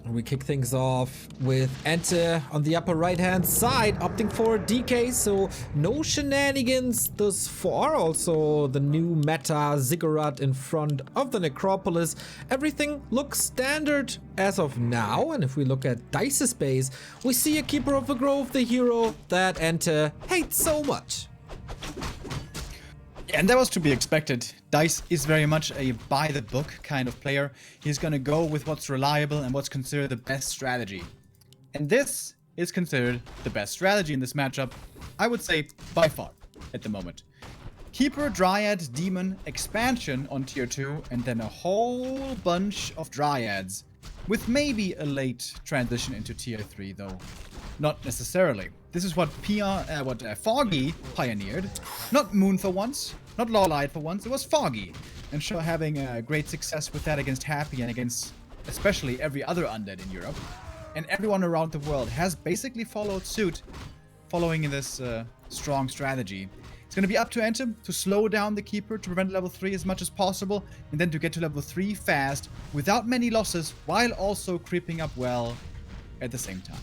We kick things off with EnTe on the upper right-hand side, opting for a DK, so no shenanigans thus far. Also, the new meta Ziggurat in front of the Necropolis. Everything looks standard as of now, and if we look at Dice's base, we see a Keeper of the Grove, the hero that EnTe hates so much. And that was to be expected. Dise is very much a by-the-book kind of player. He's gonna go with what's reliable and what's considered the best strategy. And this is considered the best strategy in this matchup, I would say by far, at the moment. Keeper, Dryad, Demon, Expansion on tier 2, and then a whole bunch of Dryads, with maybe a late transition into tier 3 though. Not necessarily. This is what Foggy pioneered. Not Moon for once, not Lawlight for once, it was Foggy. And sure, having great success with that against Happy and against especially every other undead in Europe. And everyone around the world has basically followed suit, following this strong strategy. It's going to be up to EnTe to slow down the Keeper to prevent level 3 as much as possible, and then to get to level 3 fast, without many losses, while also creeping up well at the same time.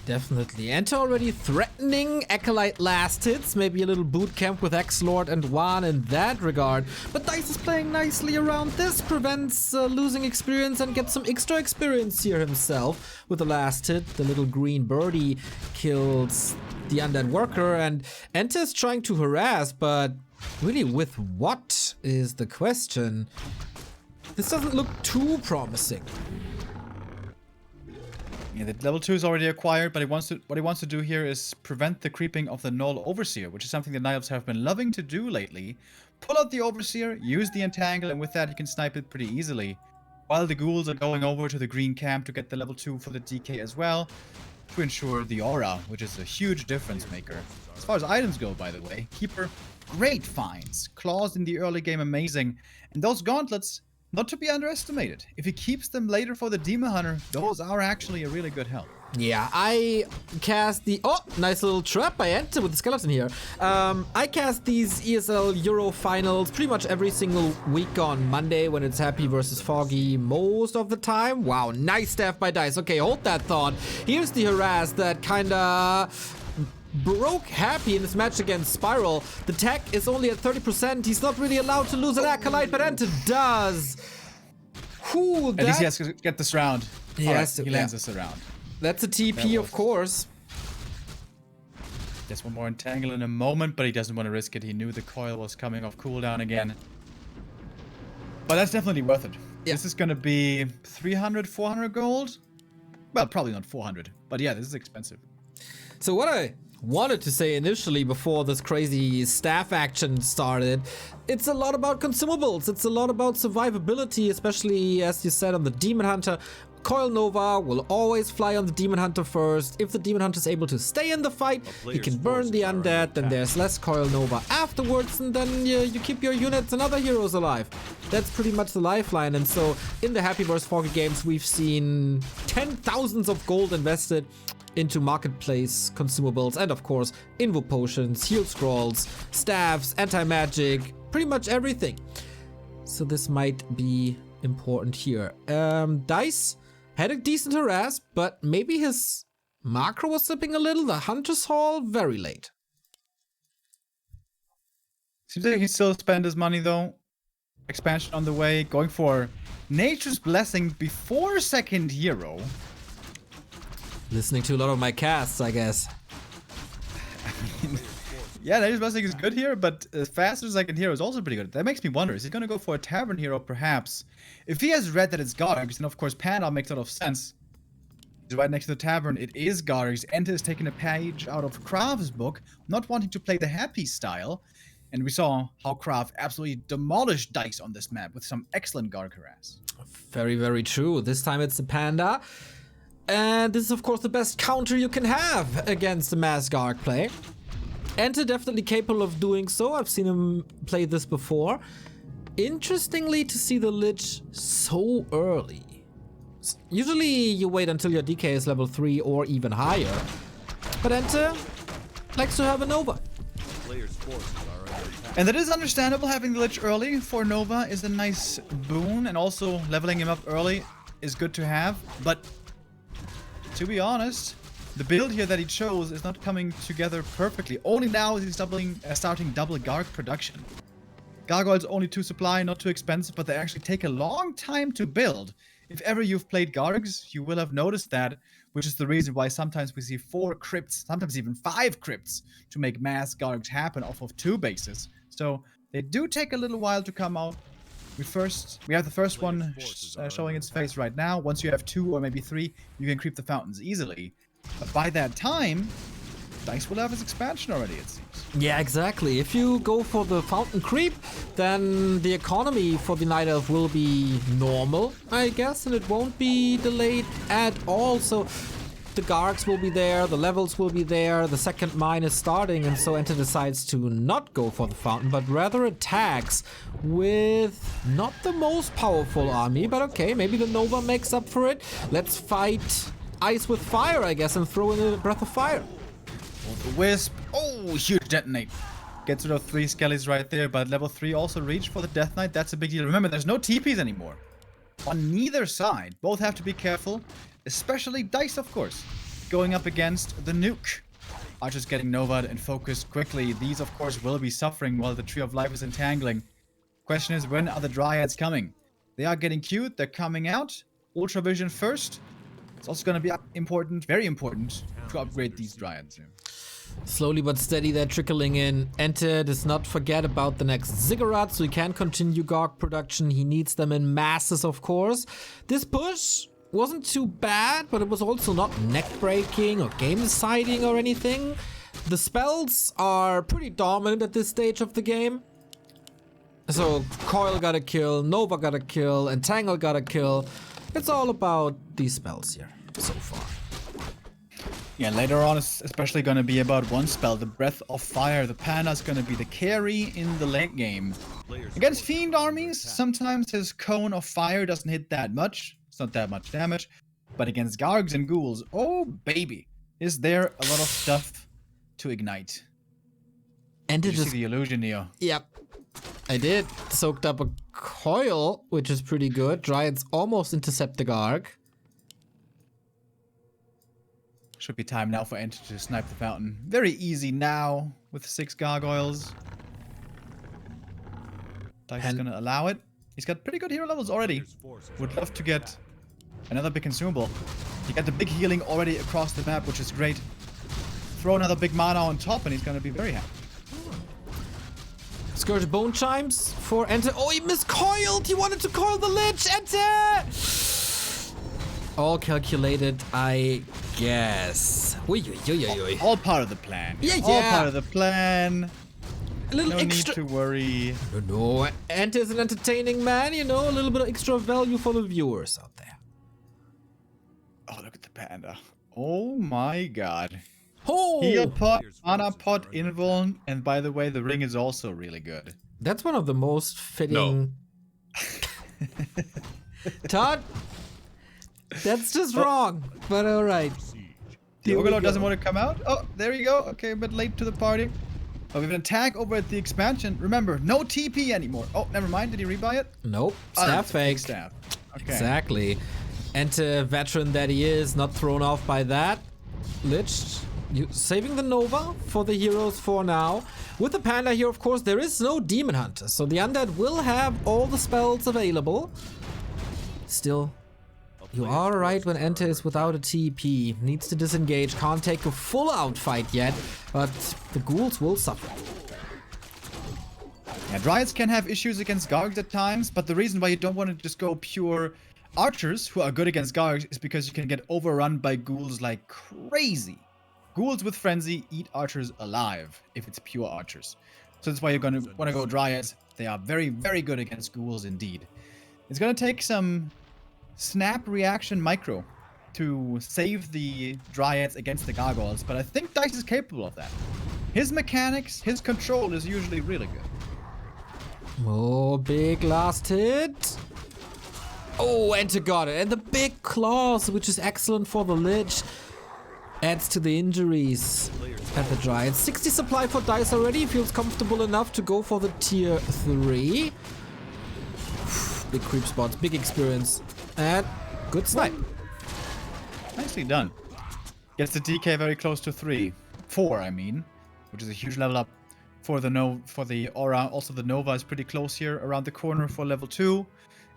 Definitely. EnTe already threatening Acolyte last hits, maybe a little boot camp with X-Lord and Juan in that regard. But Dise is playing nicely around this, prevents losing experience and gets some extra experience here himself. With the last hit, the little green birdie kills the undead worker, and EnTe is trying to harass, but really with what is the question? This doesn't look too promising. Yeah, the level 2 is already acquired, but what he wants to do here is prevent the creeping of the Null Overseer, which is something the Knights have been loving to do lately. Pull out the Overseer, use the Entangle, and with that he can snipe it pretty easily. While the Ghouls are going over to the green camp to get the level 2 for the DK as well, to ensure the Aura, which is a huge difference maker. As far as items go, by the way, Keeper, great finds. Claws in the early game, amazing. And those gauntlets, not to be underestimated. If he keeps them later for the Demon Hunter, those are actually a really good help. Yeah, I cast the... Oh, nice little trap by EnTe with the skeleton here. I cast these ESL Euro finals pretty much every single week on Monday when it's Happy versus Foggy most of the time. Wow, nice staff by Dise. Okay, hold that thought. Here's the harass that kinda broke Happy in this match against Spiral. The tech is only at 30%. He's not really allowed to lose an Acolyte, but EnTe does. Whew, At least he has to get this round. Yes, he lands this around. That's a TP, of course. Just one more Entangle in a moment, but he doesn't want to risk it. He knew the coil was coming off cooldown again. But that's definitely worth it. Yeah. This is going to be 300, 400 gold? Well, probably not 400. But yeah, this is expensive. So what I wanted to say initially before this crazy staff action started, it's a lot about consumables. It's a lot about survivability, especially as you said on the Demon Hunter. Coil Nova will always fly on the Demon Hunter first. If the Demon Hunter is able to stay in the fight, he can burn the undead, then there's less Coil Nova afterwards, and then you keep your units and other heroes alive. That's pretty much the lifeline, and so in the Happy vs. Foggy games, we've seen 10,000s of gold invested into marketplace consumables, and of course, invo potions, heal scrolls, staffs, anti-magic, pretty much everything. So this might be important here. Dise had a decent harass, but maybe his macro was slipping a little. The Hunter's Hall, very late. Seems like he still spent his money though. Expansion on the way, going for Nature's Blessing before second hero. Listening to a lot of my casts, I guess. Yeah, Nature's Blessing is good here, but faster second hero is also pretty good. That makes me wonder, is he going to go for a Tavern hero perhaps? If he has read that it's Gargs, then of course Panda makes a lot of sense. He's right next to the Tavern, it is Gargs. EnTe is taking a page out of Kraft's book, not wanting to play the Happy style. And we saw how Kraft absolutely demolished Dise on this map with some excellent Garg harass. Very, very true. This time it's the Panda. And this is of course the best counter you can have against the mass Garg play. EnTe definitely capable of doing so. I've seen him play this before. Interestingly to see the Lich so early. Usually you wait until your DK is level 3 or even higher. But EnTe likes to have a Nova. And that is understandable. Having the Lich early for Nova is a nice boon, and also leveling him up early is good to have, but to be honest, the build here that he chose is not coming together perfectly. Only now is he starting double Garg production. Gargoyles only 2 supply, not too expensive, but they actually take a long time to build. If ever you've played Gargs, you will have noticed that, which is the reason why sometimes we see 4 crypts, sometimes even 5 crypts, to make mass Gargs happen off of 2 bases. So they do take a little while to come out. We have the first one showing its face right now. Once you have 2 or maybe 3, you can creep the fountains easily. But by that time, Dise will have his expansion already, it seems. Yeah, exactly. If you go for the fountain creep, then the economy for the Night Elf will be normal, I guess, and it won't be delayed at all. So the Gargs will be there, the levels will be there, the second mine is starting, and so EnTe decides to not go for the fountain, but rather attacks with not the most powerful army, but okay, maybe the Nova makes up for it. Let's fight ice with fire, I guess, and throw in a breath of fire. The Wisp. Oh, huge detonate. Gets rid of 3 skellies right there, but level 3 also reached for the Death Knight. That's a big deal. Remember, there's no TPs anymore. On neither side. Both have to be careful. Especially Dise, of course. Going up against the nuke. Archers getting Nova'd and focused quickly. These, of course, will be suffering while the Tree of Life is entangling. Question is, when are the Dryads coming? They are getting queued. They're coming out. Ultra Vision first. It's also going to be important, very important, to upgrade these Dryads here. Slowly but steady they're trickling in. EnTe does not forget about the next Ziggurat, so he can continue Garg production. He needs them in masses, of course. This push wasn't too bad, but it was also not neck-breaking or game-deciding or anything. The spells are pretty dominant at this stage of the game. So Coil got a kill, Nova got a kill, Entangle got a kill. It's all about these spells here so far. Yeah, later on it's especially going to be about one spell, the Breath of Fire. The Panda's going to be the carry in the late game. Against Fiend armies, sometimes his Cone of Fire doesn't hit that much. It's not that much damage. But against Gargs and Ghouls, oh baby, is there a lot of stuff to ignite. And Did you see the illusion, Neo? Yep, I did. Soaked up a Coil, which is pretty good. Dryads almost intercept the Garg. Should be time now for EnTe to snipe the fountain. Very easy now with 6 gargoyles. Dise is gonna allow it. He's got pretty good hero levels already. Would love to get another big consumable. You get the big healing already across the map, which is great. Throw another big mana on top and he's gonna be very happy. Scourge Bone Chimes for EnTe. Oh, he miscoiled! He wanted to coil the Lich! EnTe! All calculated, I guess. All part of the plan. Yeah, All part of the plan. A little No extra. need to worry. No, EnTe is an entertaining man, you know, a little bit of extra value for the viewers out there. Oh, look at the panda. Oh my god. Oh! Heal pot, mana pot, invuln, and by the way, the ring is also really good. That's one of the most fitting... No. Todd? That's just wrong, but alright. The Overlord doesn't want to come out? Oh, there you go. Okay, a bit late to the party. Oh, we have an attack over at the expansion. Remember, no TP anymore. Oh, never mind. Did he rebuy it? Nope. Staff fake. Staff. Okay. Exactly. EnTe, veteran that he is, not thrown off by that. Lich, saving the Nova for the heroes for now. With the Panda here, of course, there is no Demon Hunter, so the Undead will have all the spells available. Still, you are right when EnTe is without a TP. Needs to disengage, can't take a full out fight yet, but the ghouls will suffer. Yeah, Dryads can have issues against Gargs at times, but the reason why you don't want to just go pure Archers, who are good against Gargs, is because you can get overrun by ghouls like crazy. Ghouls with Frenzy eat Archers alive, if it's pure Archers. So that's why you're going to want to go Dryads. They are very, very good against ghouls indeed. It's going to take some snap reaction micro to save the Dryads against the Gargoyles, but I think Dise is capable of that. His mechanics, his control is usually really good. Oh, big last hit. Oh, EnTe got it. And the big claws, which is excellent for the Lich, adds to the injuries at the Dryads. 60 supply for Dise already. Feels comfortable enough to go for the tier 3. Big creep spots, big experience. And Good snipe. Nicely done. Gets the DK very close to 4, I mean, which is a huge level up for the aura. Also, the Nova is pretty close here around the corner for level 2.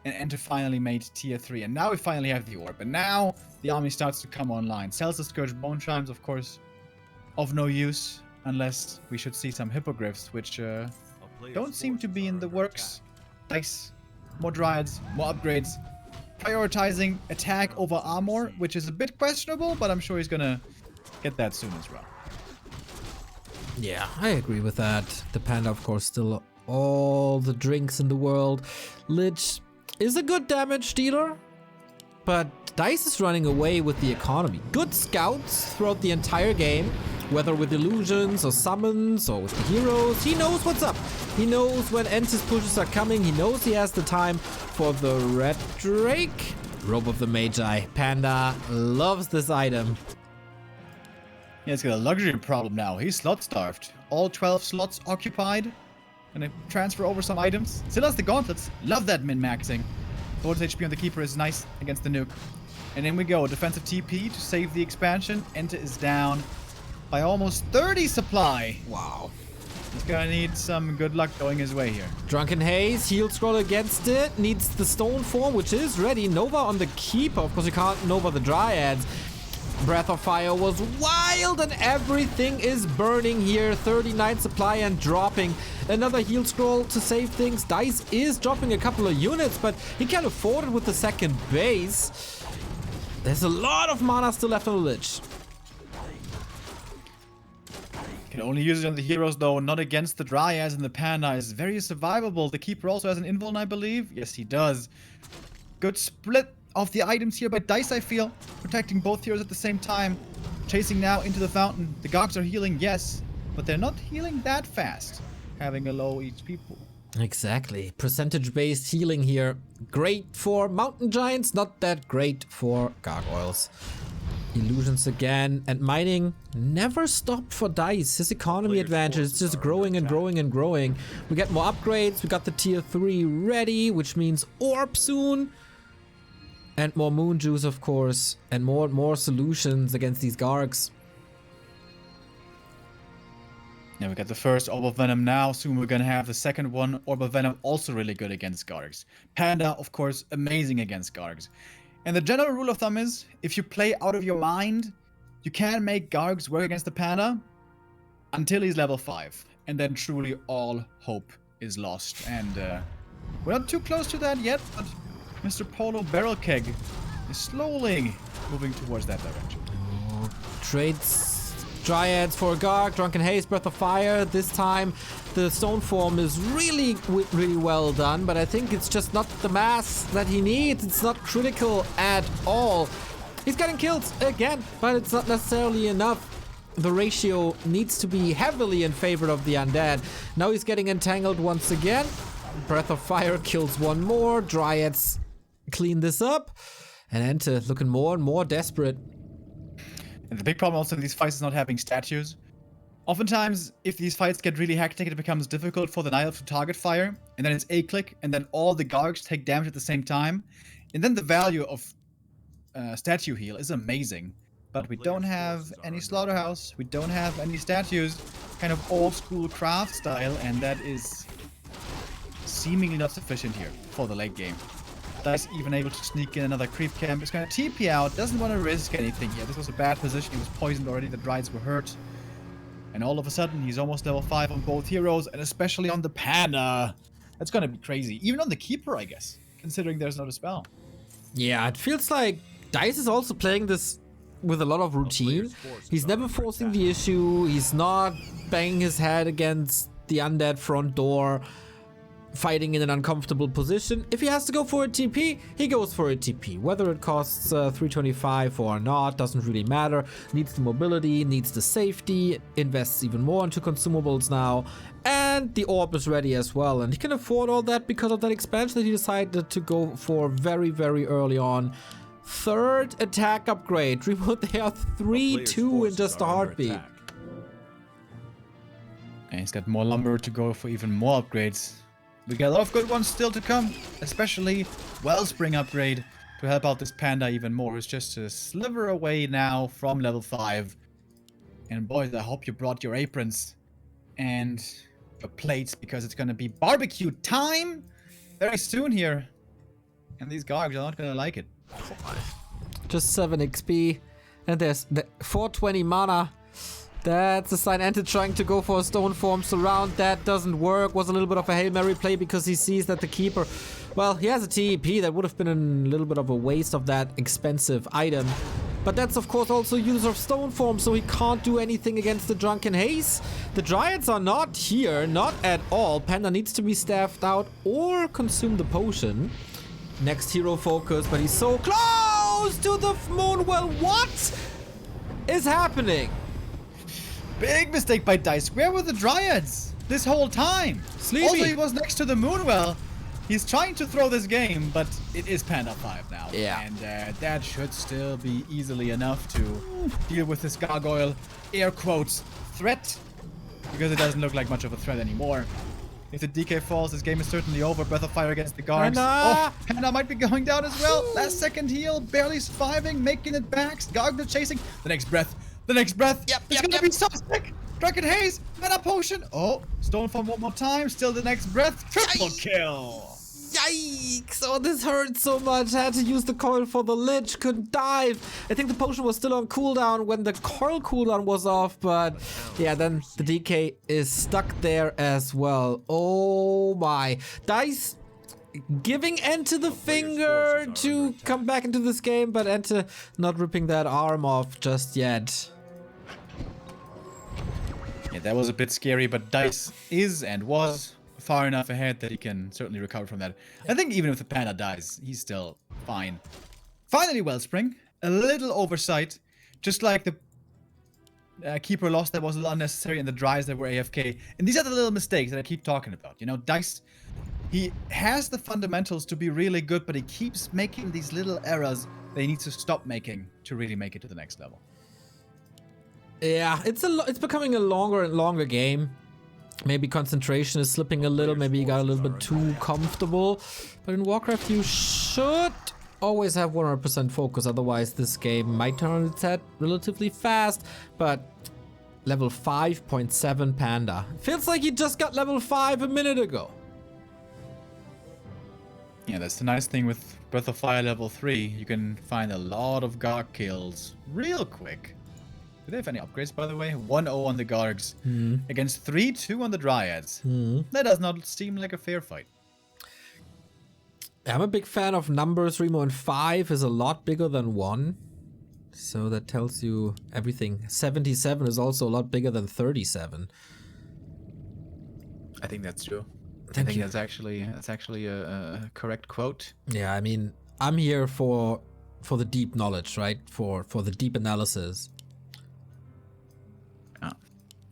And EnTe finally made tier 3. And now we finally have the orb. And now the army starts to come online. Cells the Scourge Bone Chimes, of course, of no use. Unless we should see some Hippogriffs, which don't seem to be in the works. Dise, more Dryads, more upgrades. Prioritizing attack over armor, which is a bit questionable, but I'm sure he's gonna get that soon as well. Yeah, I agree with that. The Panda, of course, still all the drinks in the world. Lich is a good damage dealer, but Dise is running away with the economy. Good scouts throughout the entire game, whether with illusions or summons or with the heroes. He knows what's up. He knows when EnTe's pushes are coming. He knows he has the time for the Red Drake. Robe of the Magi. Panda loves this item. Yeah, he's got a luxury problem now. He's slot starved. All 12 slots occupied. Gonna transfer over some items. Still has the gauntlets. Love that min-maxing. Bonus HP on the Keeper is nice against the nuke. And in we go. Defensive TP to save the expansion. EnTe is down by almost 30 supply. Wow. He's gonna need some good luck going his way here. Drunken Haze, heal scroll against it. Needs the stone form, which is ready. Nova on the Keeper. Of course, you can't Nova the Dryads. Breath of Fire was wild and everything is burning here. 39 supply and dropping. Another heal scroll to save things. Dise is dropping a couple of units, but he can't afford it with the second base. There's a lot of mana still left on the Lich. Can only use it on the heroes though, not against the Dryads, and the Panda is very survivable. The Keeper also has an invuln, I believe. Yes, he does. Good split of the items here by Dise, I feel. Protecting both heroes at the same time. Chasing now into the fountain. The Gargs are healing, yes, but they're not healing that fast. Having a low HP pool. Exactly. Percentage-based healing here. Great for mountain giants, not that great for gargoyles. Illusions again, and mining never stopped for Dise. His economy advantage is just growing and growing and growing. We get more upgrades. We got the tier 3 ready, which means orb soon. And more moon juice, of course, and more solutions against these Gargs. Yeah, we got the first Orb of Venom now. Soon we're gonna have the second one. Orb of Venom also really good against Gargs. Panda, of course, amazing against Gargs. And the general rule of thumb is, if you play out of your mind, you can make Gargs work against the Panda until he's level 5. And then truly all hope is lost. And we're not too close to that yet, but Mr. Polo Barrel Keg is slowly moving towards that direction. Trades Dryads for Garg, Drunken Haze, Breath of Fire. This time the stone form is really well done, but I think it's just not the mass that he needs. It's not critical at all. He's getting killed again, but it's not necessarily enough. The ratio needs to be heavily in favor of the undead. Now he's getting entangled once again. Breath of Fire kills one more. Dryads clean this up. And EnTe looking more and more desperate. And the big problem also in these fights is not having statues. Oftentimes, if these fights get really hectic, it becomes difficult for the Night Elf to target fire, and then it's A-click, and then all the Gargs take damage at the same time. And then the value of statue heal is amazing. But we don't have any slaughterhouse, we don't have any statues, kind of old school craft style, and that is seemingly not sufficient here for the late game. Dise even able to sneak in another creep camp. He's going to TP out, doesn't want to risk anything here. This was a bad position, he was poisoned already, the Dryads were hurt. And all of a sudden, he's almost level 5 on both heroes, and especially on the Panda. That's going to be crazy. Even on the Keeper, I guess, considering there's no dispel. Yeah, it feels like Dise is also playing this with a lot of routine. He's never forcing the issue. He's not banging his head against the undead front door, fighting in an uncomfortable position. If he has to go for a TP, he goes for a TP. Whether it costs 325 or not, doesn't really matter. Needs the mobility, needs the safety, invests even more into consumables now. And the orb is ready as well. And he can afford all that because of that expansion that he decided to go for very, very early on. Third attack upgrade. Remote, they are 3-2 in just a heartbeat. And he's got more lumber to go for even more upgrades. We got a lot of good ones still to come, especially Wellspring upgrade. to help out this Panda even more, who's just a sliver away now from level 5. And boys, I hope you brought your aprons and your plates, because it's gonna be barbecue time very soon here. And these Gargs are not gonna like it. Just 7 XP. And there's the 420 mana. That's a sign. EnTe trying to go for a stone form surround. That doesn't work. Was a little bit of a Hail Mary play because he sees that the keeper, well, he has a TEP. That would have been a little bit of a waste of that expensive item. But that's of course also user of stone form, so he can't do anything against the Drunken Haze. The Dryads are not here, not at all. Panda needs to be staffed out or consume the potion. Next hero focus, but he's so close to the moon. Well, what is happening? Big mistake by Dise. Where were the Dryads this whole time? Sleepy. Also, he was next to the Moonwell. He's trying to throw this game, but it is Panda 5 now. Yeah. And that should still be easily enough to deal with this gargoyle, air quotes, threat. Because it doesn't look like much of a threat anymore. If the DK falls, this game is certainly over. Breath of Fire against the Gargs. Oh, Panda might be going down as well. Last second heal, barely surviving, making it back. Garg chasing. The next breath. The next breath. It's gonna be so sick. Drunken Haze. Mana potion. Oh, stone form one more time. Still the next breath. Triple kill. Yikes! Oh, this hurt so much. Had to use the coil for the Lich. Couldn't dive. I think the potion was still on cooldown when the coil cooldown was off. But yeah, then the DK is stuck there as well. Oh my. Dise giving EnTe the finger to come back into this game, but EnTe not ripping that arm off just yet. Yeah, that was a bit scary, but Dise is and was far enough ahead that he can certainly recover from that. I think even if the Panda dies, he's still fine. Finally, Wellspring. A little oversight. Just like the Keeper loss that was a little unnecessary and the Dries that were AFK. And these are the little mistakes that I keep talking about. You know, Dise, he has the fundamentals to be really good, but he keeps making these little errors that he needs to stop making to really make it to the next level. Yeah, it's becoming a longer and longer game. Maybe concentration is slipping a little. Maybe you got a little bit too comfortable. But in WarCraft, you should always have 100% focus. Otherwise, this game might turn on its head relatively fast. But level 5.7 Panda. Feels like you just got level 5 a minute ago. Yeah, that's the nice thing with Breath of Fire level 3. You can find a lot of Garg kills real quick. Do they have any upgrades, by the way? 1-0 on the Gargs. Against 3-2 on the Dryads. That does not seem like a fair fight. I'm a big fan of numbers. Remo, and 5 is a lot bigger than 1. So that tells you everything. 77 is also a lot bigger than 37. I think that's true. Thank you. That's actually a correct quote. Yeah, I mean, I'm here for the deep knowledge, right? For the deep analysis.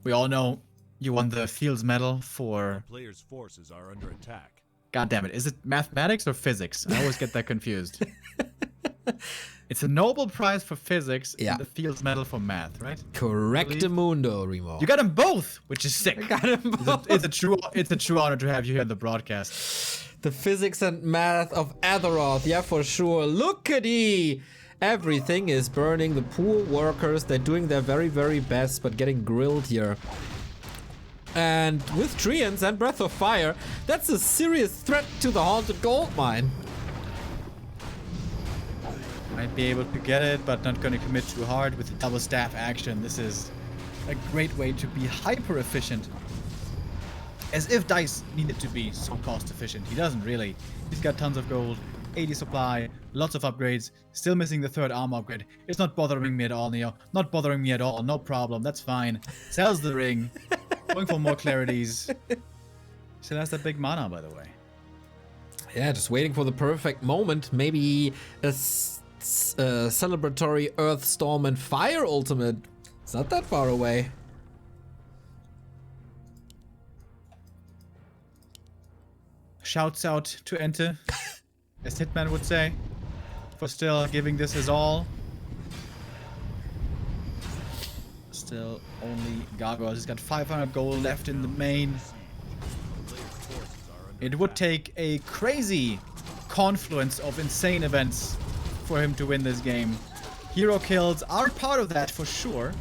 We all know you won the Fields Medal for... Players' forces are under attack. God damn it. Is it mathematics or physics? I always get that confused. It's a Nobel Prize for physics and the Fields Medal for math, right? Correctamundo, Remo. You got them both, which is sick. I got them both. It's a true honor to have you here in the broadcast. The physics and math of Azeroth, yeah, for sure. Look at everything is burning. The poor workers, they're doing their very, very best, but getting grilled here. And with Treants and Breath of Fire, that's a serious threat to the Haunted Gold Mine. Might be able to get it, but not going to commit too hard with the double staff action. This is a great way to be hyper efficient. As if Dise needed to be so cost efficient. He doesn't really. He's got tons of gold, 80 supply, lots of upgrades, still missing the 3rd armor upgrade. It's not bothering me at all, Neo. Not bothering me at all. No problem. That's fine. Sells the ring. Going for more clarities. Still has that big mana, by the way. Yeah, just waiting for the perfect moment. Maybe a celebratory Earth, Storm, and Fire ultimate. It's not that far away. Shouts out to EnTe, as Hitman would say, for still giving this his all. Still only Gargoyles. He's got 500 gold left in the main. It would take a crazy confluence of insane events for him to win this game. Hero kills are part of that for sure.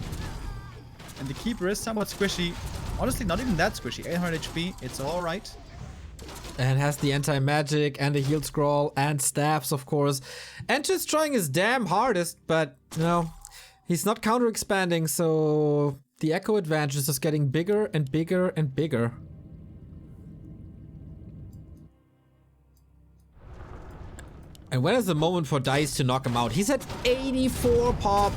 And the keeper is somewhat squishy. Honestly, not even that squishy. 800 HP, it's alright. And has the anti-magic and the heal scroll and staffs, of course. And just trying his damn hardest, but, you know, he's not counter-expanding, so the echo advantage is just getting bigger and bigger and bigger. And when is the moment for Dise to knock him out? He's at 84 pop.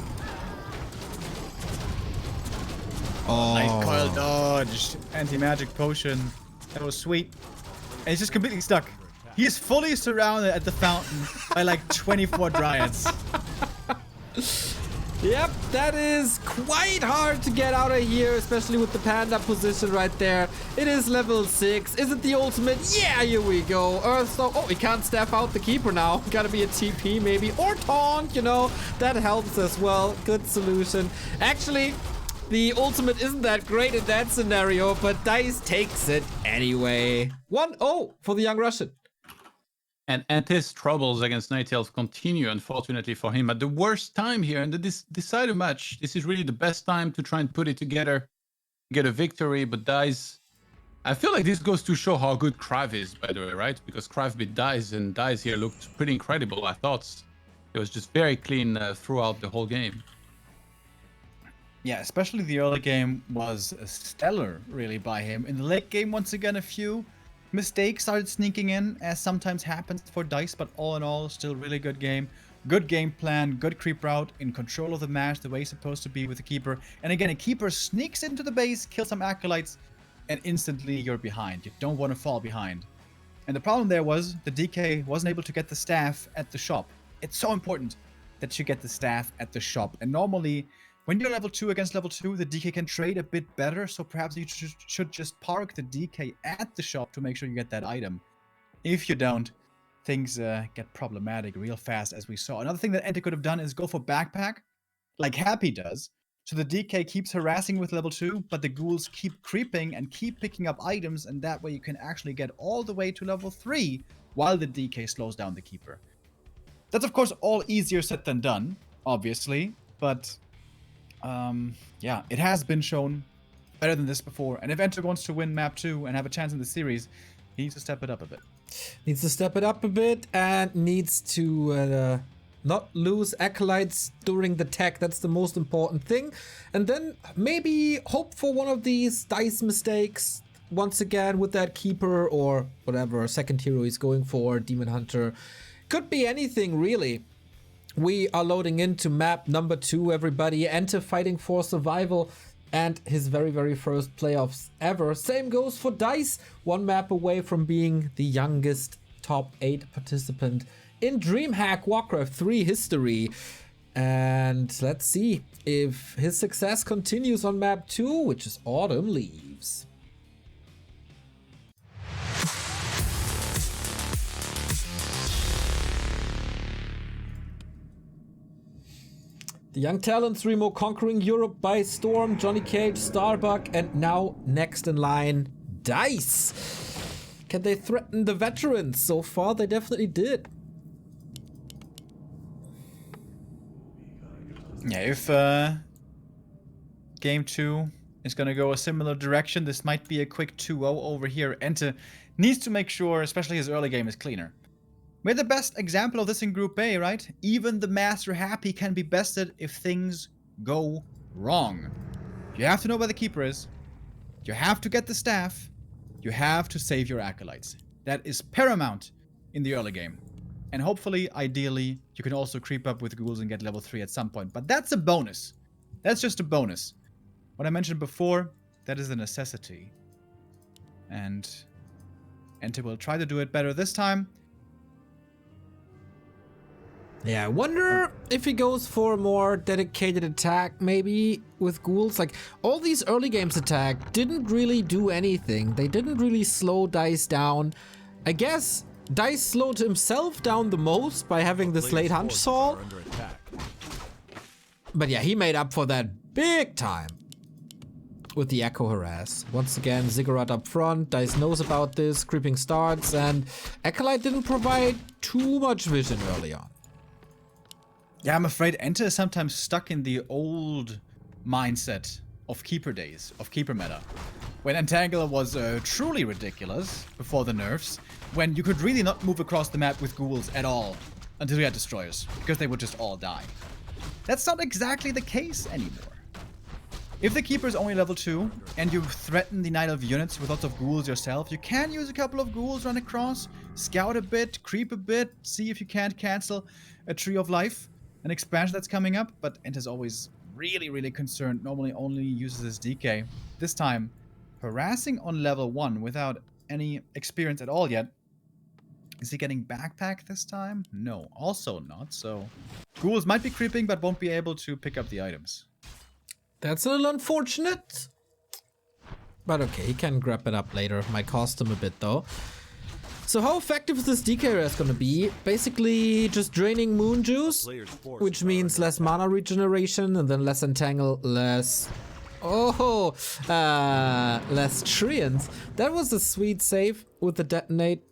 Oh. Nice coil dodge. Anti-magic potion. That was sweet. And he's just completely stuck. He's fully surrounded at the fountain by like 24 dryads. Yep, that is quite hard to get out of here, especially with the panda position right there. It is level 6. Is it the ultimate? Yeah, here we go. Earthstone. Oh, he can't staff out the keeper now. Gotta be a TP maybe, or taunt, you know. That helps as well. Good solution. Actually, the ultimate isn't that great in that scenario, but Dise takes it anyway. 1-0 for the young Russian. And EnTe's troubles against Nightails continue, unfortunately for him, at the worst time here. And this decided match, this is really the best time to try and put it together, get a victory. But Dise, I feel like this goes to show how good Krav is, by the way, right? Because Krav beat Dise, and Dise here looked pretty incredible, I thought. It was just very clean throughout the whole game. Yeah, especially the early game was stellar, really, by him. In the late game, once again, a few mistakes started sneaking in, as sometimes happens for Dise, but all in all, still really good game. Good game plan, good creep route, in control of the match the way it's supposed to be with the keeper. And again, a keeper sneaks into the base, kills some acolytes, and instantly you're behind. You don't want to fall behind. And the problem there was the DK wasn't able to get the staff at the shop. It's so important that you get the staff at the shop. And normally, when you're level 2 against level 2, the DK can trade a bit better, so perhaps you should just park the DK at the shop to make sure you get that item. If you don't, things get problematic real fast, as we saw. Another thing that EnTe could have done is go for backpack, like Happy does, so the DK keeps harassing with level 2, but the ghouls keep creeping and keep picking up items, and that way you can actually get all the way to level 3, while the DK slows down the keeper. That's of course all easier said than done, obviously, but yeah, it has been shown better than this before. And if EnTe wants to win map 2 and have a chance in the series, he needs to step it up a bit. Needs to step it up a bit and needs to not lose acolytes during the tech. That's the most important thing. And then maybe hope for one of these Dise mistakes once again with that keeper or whatever second hero he's going for, Demon Hunter. Could be anything really. We are loading into map number 2, everybody. EnTe fighting for survival and his very, very first playoffs ever. Same goes for Dise, one map away from being the youngest top 8 participant in DreamHack WarCraft 3 history. And let's see if his success continues on map 2, which is Autumn Leaves. The young talents, Remo, conquering Europe by storm, Johnny Cage, Starbuck, and now next in line, Dise. Can they threaten the veterans? So far, they definitely did. Yeah, if game 2 is going to go a similar direction, this might be a quick 2-0 over here. EnTe needs to make sure, especially his early game, is cleaner. We're the best example of this in Group A, right? Even the Master Happy can be bested if things go wrong. You have to know where the keeper is. You have to get the staff. You have to save your acolytes. That is paramount in the early game. And hopefully, ideally, you can also creep up with ghouls and get level 3 at some point. But that's a bonus. That's just a bonus. What I mentioned before, that is a necessity. And EnTe will try to do it better this time. Yeah, I wonder if he goes for a more dedicated attack, maybe, with ghouls. Like, all these early games attack didn't really do anything. They didn't really slow Dise down. I guess Dise slowed himself down the most by having this late hunch saw. But yeah, he made up for that big time with the Echo Harass. Once again, Ziggurat up front. Dise knows about this. Creeping starts, and Acolyte didn't provide too much vision early on. Yeah, I'm afraid EnTe is sometimes stuck in the old mindset of Keeper days, of Keeper meta. When Entangle was truly ridiculous before the nerfs, when you could really not move across the map with ghouls at all until you had destroyers, because they would just all die. That's not exactly the case anymore. If the Keeper is only level 2, and you threaten the Night Elf units with lots of ghouls yourself, you can use a couple of ghouls, run across, scout a bit, creep a bit, see if you can't cancel a Tree of Life, an expansion that's coming up, but EnTe is always really concerned, normally only uses his DK. This time, harassing on level 1 without any experience at all yet. Is he getting backpack this time? No, also not, so... Ghouls might be creeping, but won't be able to pick up the items. That's a little unfortunate. But okay, he can grab it up later. Might cost him a bit though. So how effective is this DK res gonna be? Basically just draining moon juice, which means less mana regeneration and then less entangle, less... Oh, less treants. That was a sweet save with the detonate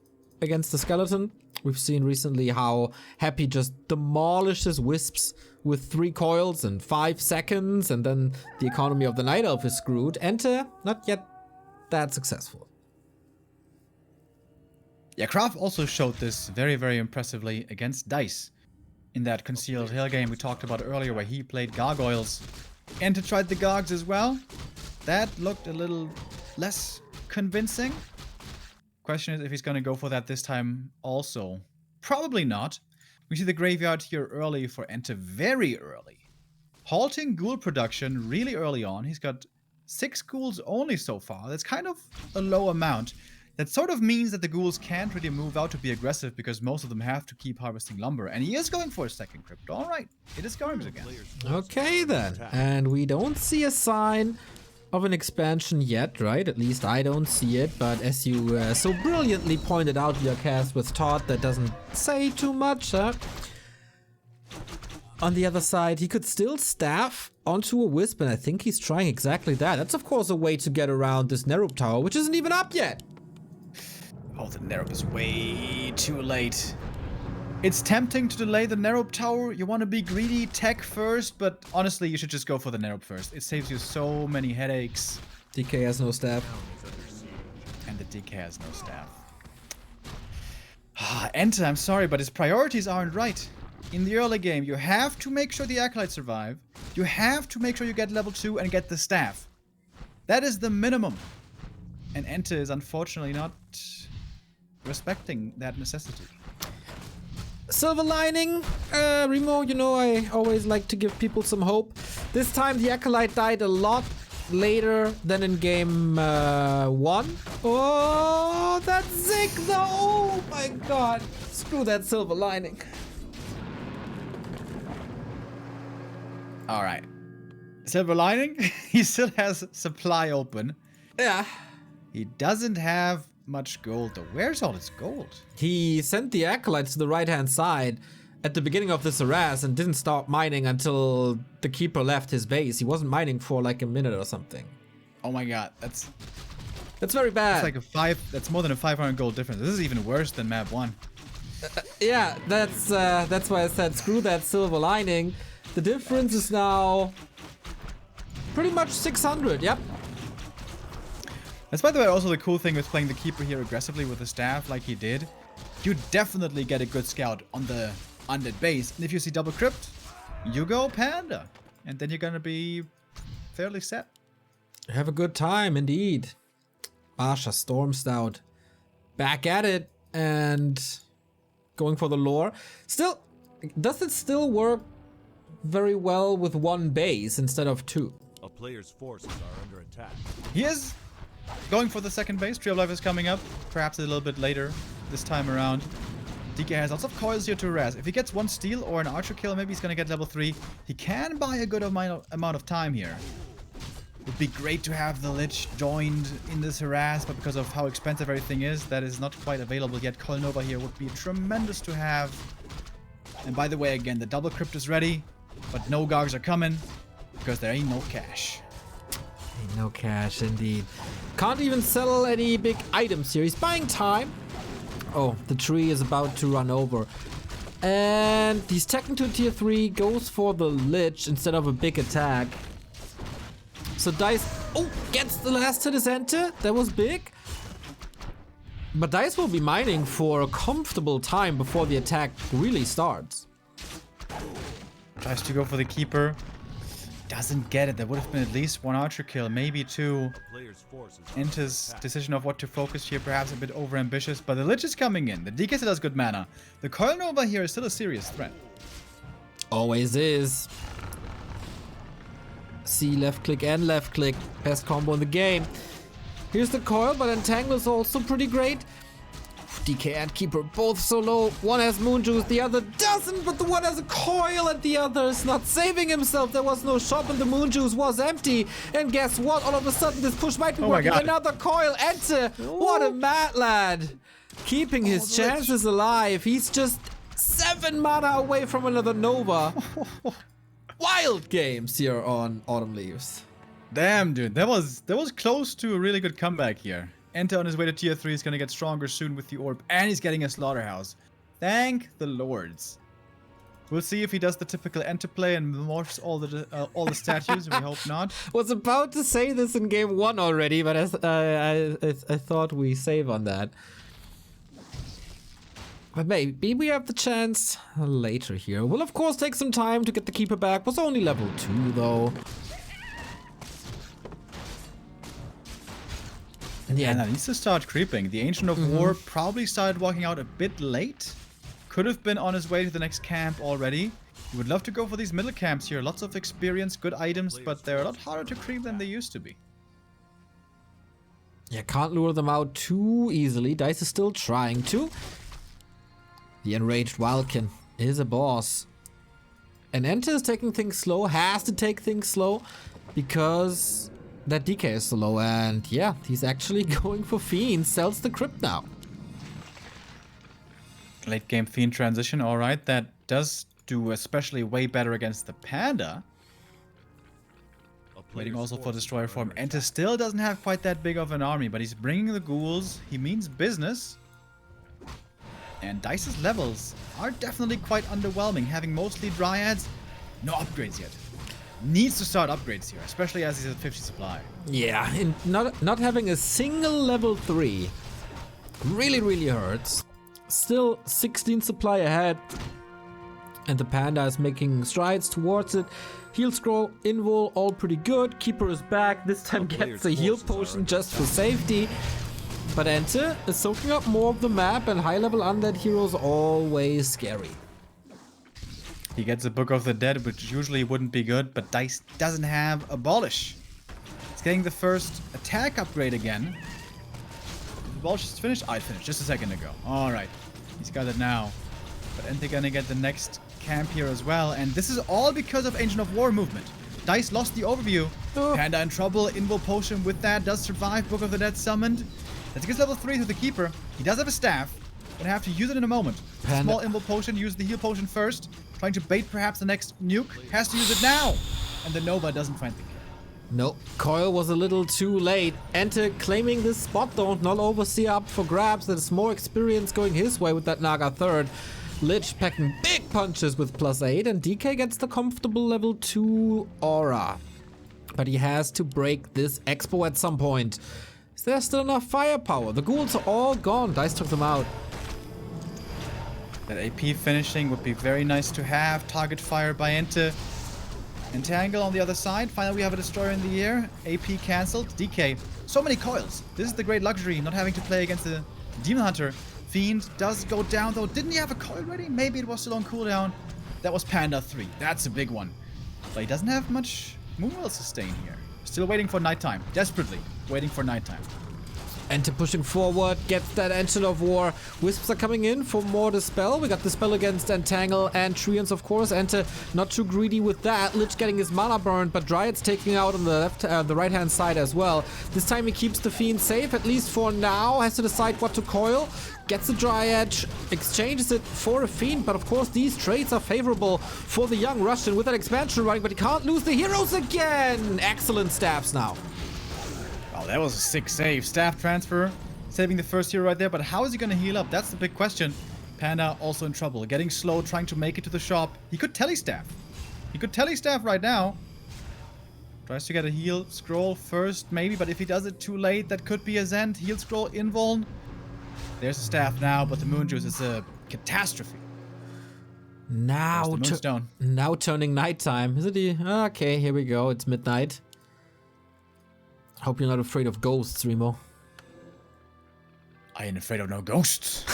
against the skeleton. We've seen recently how Happy just demolishes wisps with 3 coils in 5 seconds, and then the economy of the Night Elf is screwed. EnTe, not yet that successful. Yeah, Kraft also showed this very impressively against Dise in that Concealed Hill game we talked about earlier, where he played Gargoyles. EnTe tried the Gogs as well. That looked a little less convincing. Question is if he's gonna go for that this time also. Probably not. We see the graveyard here early for EnTe, very early. Halting ghoul production really early on. He's got 6 ghouls only so far. That's kind of a low amount. That sort of means that the ghouls can't really move out to be aggressive because most of them have to keep harvesting lumber. And he is going for a second crypt. Alright, it is Garms again. Okay then, and we don't see a sign of an expansion yet, right? At least I don't see it, but as you so brilliantly pointed out via cast with Todd, that doesn't say too much, huh? On the other side, he could still staff onto a wisp, and I think he's trying exactly that. That's of course a way to get around this Nerup tower, which isn't even up yet. Oh, the Nerup is way too late. It's tempting to delay the Nerup tower. You want to be greedy, tech first, but honestly, you should just go for the Nerup first. It saves you so many headaches. DK has no staff. And the DK has no staff. EnTe, I'm sorry, but his priorities aren't right. In the early game, you have to make sure the Acolytes survive. You have to make sure you get level 2 and get the staff. That is the minimum. And EnTe is unfortunately not respecting that necessity. Silver lining, Remo, you know I always like to give people some hope. This time the Acolyte died a lot later than in game 1. Oh, that Zig though! Oh my god! Screw that silver lining. Alright. Silver lining? He still has supply open. Yeah. He doesn't have much gold though. Where's all his gold? He sent the Acolytes to the right-hand side at the beginning of this harass and didn't stop mining until the Keeper left his base. He wasn't mining for like a minute or something. Oh my god, that's very bad. It's like that's more than a 500 gold difference. This is even worse than map 1. Yeah, that's why I said screw that silver lining. The difference is now pretty much 600, yep. That's, by the way, also the cool thing with playing the Keeper here aggressively with the staff like he did. You definitely get a good scout on the undead base. And if you see double crypt, you go Panda. And then you're gonna be fairly set. Have a good time, indeed. Asha Storm Stout. Back at it and going for the lore. Still, does it still work very well with 1 base instead of 2? A player's forces are under attack. He is going for the second base. Tree of Life is coming up, perhaps a little bit later this time around. DK has lots of coils here to harass. If he gets 1 steal or an archer kill, maybe he's gonna get level 3. He can buy a good amount of time here. Would be great to have the Lich joined in this harass, but because of how expensive everything is, that is not quite available yet. Colnova here would be tremendous to have. And by the way, again, the double crypt is ready, but no Gogs are coming because there ain't no cash. Ain't no cash, indeed. Can't even sell any big items here. He's buying time. Oh, the tree is about to run over. And he's teching to tier 3, goes for the Lich instead of a big attack. So Dise, gets the last hit is EnTe. That was big. But Dise will be mining for a comfortable time before the attack really starts. Tries to go for the keeper. Doesn't get it. There would have been at least one archer kill, maybe two. Player's forces are EnTe's decision of what to focus here, perhaps a bit overambitious, but the Lich is coming in. The DK still has good mana. The Coil Nova here is still a serious threat. Always is. C, left click and left click. Best combo in the game. Here's the coil, but Entangle is also pretty great. DK and Keeper both so low. One has Moon Juice, the other doesn't, but the one has a coil and the other is not saving himself. There was no shop and the Moon Juice was empty. And guess what? All of a sudden this push might be working. Another coil. EnTe, what a mad lad. Keeping his chances alive. He's just 7 mana away from another Nova. Wild games here on Autumn Leaves. Damn, dude, that was close to a really good comeback here. EnTe on his way to tier 3 is gonna get stronger soon with the orb, and he's getting a slaughterhouse. Thank the lords. We'll see if he does the typical EnTe play and morphs all the statues. We hope not. Was about to say this in game 1 already, but I thought we save on that. But maybe we have the chance later here. We'll of course take some time to get the keeper back. Was only level 2 though. And Yeah, needs to start creeping. The Ancient of War probably started walking out a bit late. Could have been on his way to the next camp already. He would love to go for these middle camps here. Lots of experience, good items, but they're a lot harder to creep than they used to be. Yeah, can't lure them out too easily. Dise is still trying to. The enraged Wildkin is a boss. And EnTe is taking things slow, has to take things slow, because that DK is so low. And yeah, he's actually going for Fiend, sells the crypt now. Late game Fiend transition, alright. That does do especially way better against the Panda. Waiting also for Destroyer form. EnTe still doesn't have quite that big of an army, but he's bringing the ghouls. He means business. And Dice's levels are definitely quite underwhelming, having mostly Dryads, no upgrades yet. Needs to start upgrades here, especially as he's at 50 supply. Yeah, and not having a single level 3 really hurts. Still 16 supply ahead. And the Panda is making strides towards it. Heal scroll, invul, all pretty good. Keeper is back. This time gets a heal potion just for safety. But EnTe is soaking up more of the map, and high-level undead heroes always scary. He gets a Book of the Dead, which usually wouldn't be good, but Dise doesn't have Abolish. He's getting the first attack upgrade again. Abolish is finished? I finished just a second ago. Alright, he's got it now. But EnTe gonna get the next camp here as well, and this is all because of Ancient of War movement. Dise lost the overview. Panda in trouble, invul potion with that, does survive, Book of the Dead summoned. Let's get level 3 to the keeper. He does have a staff. Gonna have to use it in a moment. Small invul potion, use the heal potion first. Trying to bait perhaps the next nuke. Has to use it now. And the Nova doesn't find the kill. Nope, Coil was a little too late. EnTe claiming this spot though. Null Overseer up for grabs. There's more experience going his way with that Naga third. Lich packing big punches with +8, and DK gets the comfortable level 2 aura. But he has to break this Expo at some point. Is there still enough firepower? The ghouls are all gone. Dise took them out. That AP finishing would be very nice to have. Target fire by EnTe. Entangle on the other side. Finally, we have a Destroyer in the air. AP cancelled. DK. So many coils. This is the great luxury, not having to play against the Demon Hunter. Fiend does go down, though. Didn't he have a coil ready? Maybe it was still on cooldown. That was Panda 3. That's a big one. But he doesn't have much Moonwell sustain here. Still waiting for nighttime. Desperately waiting for nighttime. EnTe pushing forward, gets that Ancient of War. Wisps are coming in for more Dispel. We got Dispel against Entangle and Treants, of course. EnTe not too greedy with that. Lich getting his mana burned, but Dryad's taking out on the the right-hand side as well. This time he keeps the Fiend safe, at least for now. Has to decide what to coil. Gets the Dryad, exchanges it for a Fiend, but of course these trades are favorable for the young Russian with that expansion running, but he can't lose the heroes again! Excellent stabs now. Oh, that was a sick save. Staff transfer, saving the first hero right there, but how is he going to heal up? That's the big question. Panda also in trouble. Getting slow, trying to make it to the shop. He could telestaff. He could telestaff right now. Tries to get a heal scroll first, maybe, but if he does it too late, that could be a Zend. Heal scroll invuln. There's a staff now, but the moon juice is a catastrophe. Now, There's the moonstone. now turning nighttime. Is it? Okay, here we go. It's midnight. Hope you're not afraid of ghosts, Remo. I ain't afraid of no ghosts.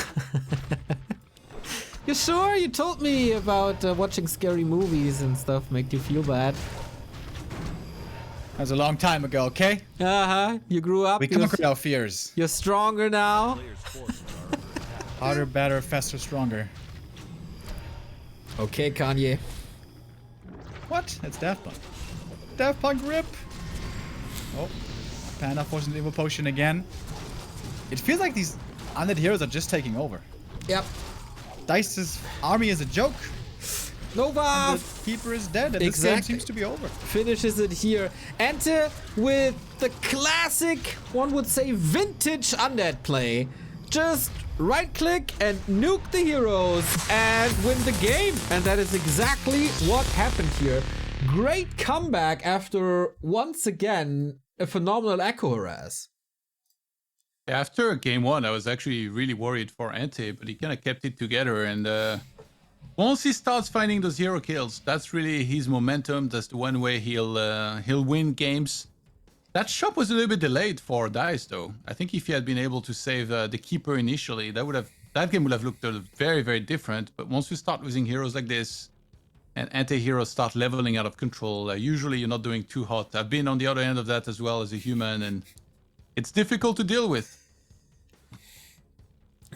You sure? You told me about watching scary movies and stuff make you feel bad. That was a long time ago, okay? Uh-huh. You grew up. We conquered our fears. You're stronger now. Players' forces are under attack. Harder, better, faster, stronger. Okay, Kanye. What? That's Daft Punk. Daft Punk rip! Oh. Panda forcing the evil potion again. It feels like these undead heroes are just taking over. Yep. Dice's army is a joke. Nova The keeper is dead, and this Exactly. game seems to be over. finishes it here. EnTe with the classic, one would say vintage undead play. Just right click and nuke the heroes and win the game. And that is exactly what happened here. Great comeback after, once again, a phenomenal echo harass. After game 1, I was actually really worried for EnTe, but he kind of kept it together. And once he starts finding those hero kills, that's really his momentum. That's the one way he'll win games. That shop was a little bit delayed for Dise, though. I think if he had been able to save the keeper initially, that game would have looked very, very different. But once you start losing heroes like this, and anti-heroes start leveling out of control, usually you're not doing too hot. I've been on the other end of that as well as a human, and it's difficult to deal with.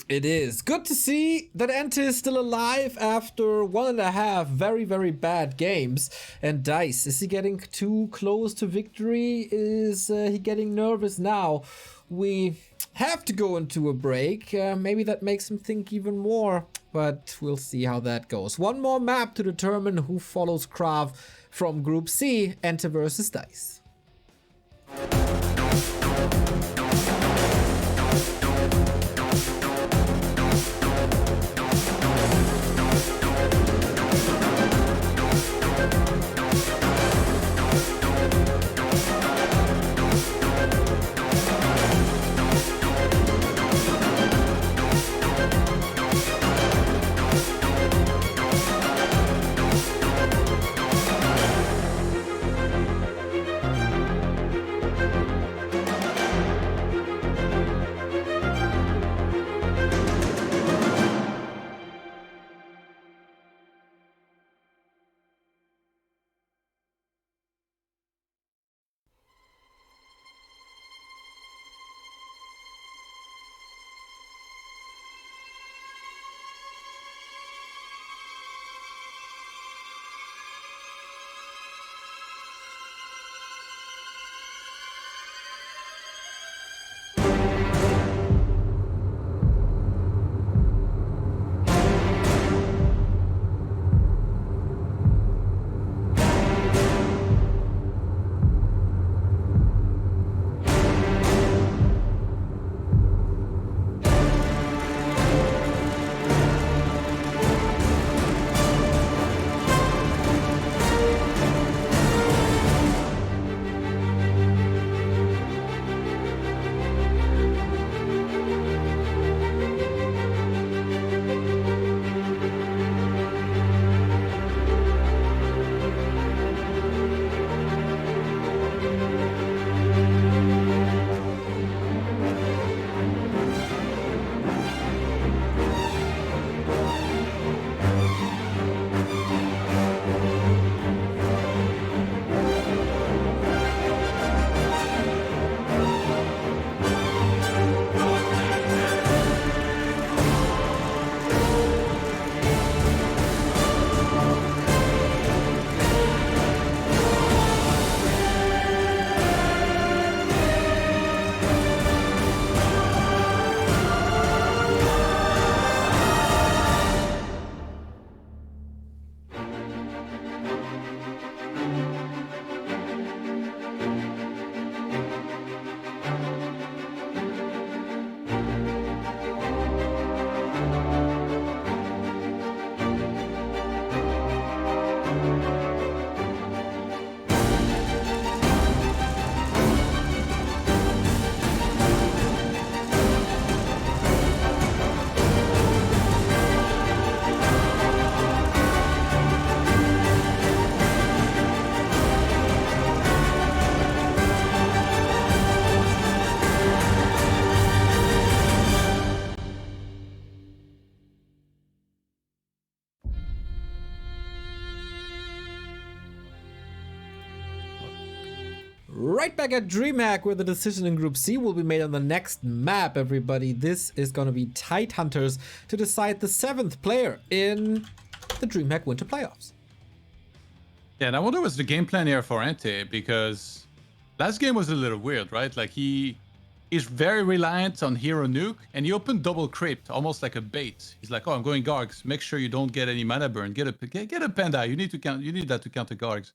It is. Good to see that EnTe is still alive after 1.5 very, very bad games. And Dise, is he getting too close to victory? Is he getting nervous now? We have to go into a break. Maybe that makes him think even more. But we'll see how that goes. One more map to determine who follows Krav from Group C. EnTe versus Dise. Right back at DreamHack, where the decision in Group C will be made on the next map, everybody. This is going to be Tidehunters to decide the 7th player in the DreamHack Winter Playoffs. Yeah, and I wonder what's the game plan here for EnTe, because last game was a little weird, right? Like he's very reliant on Hero Nuke, and he opened double crypt, almost like a bait. He's like, oh, I'm going Gargs. Make sure you don't get any mana burn. Get a Panda. You need that to counter Gargs.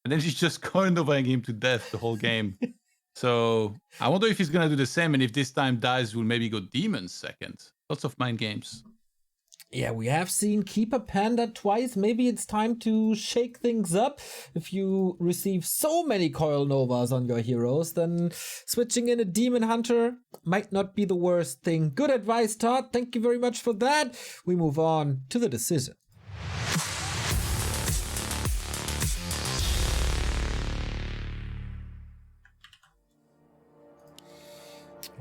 And then he's just cornering him to death the whole game. So I wonder if he's gonna do the same, and if this time Dise will maybe go Demons second. Lots of mind games. Yeah, we have seen Keeper Panda twice. Maybe it's time to shake things up. If you receive so many Coil Novas on your heroes, then switching in a Demon Hunter might not be the worst thing. Good advice, Todd. Thank you very much for that. We move on to the decision.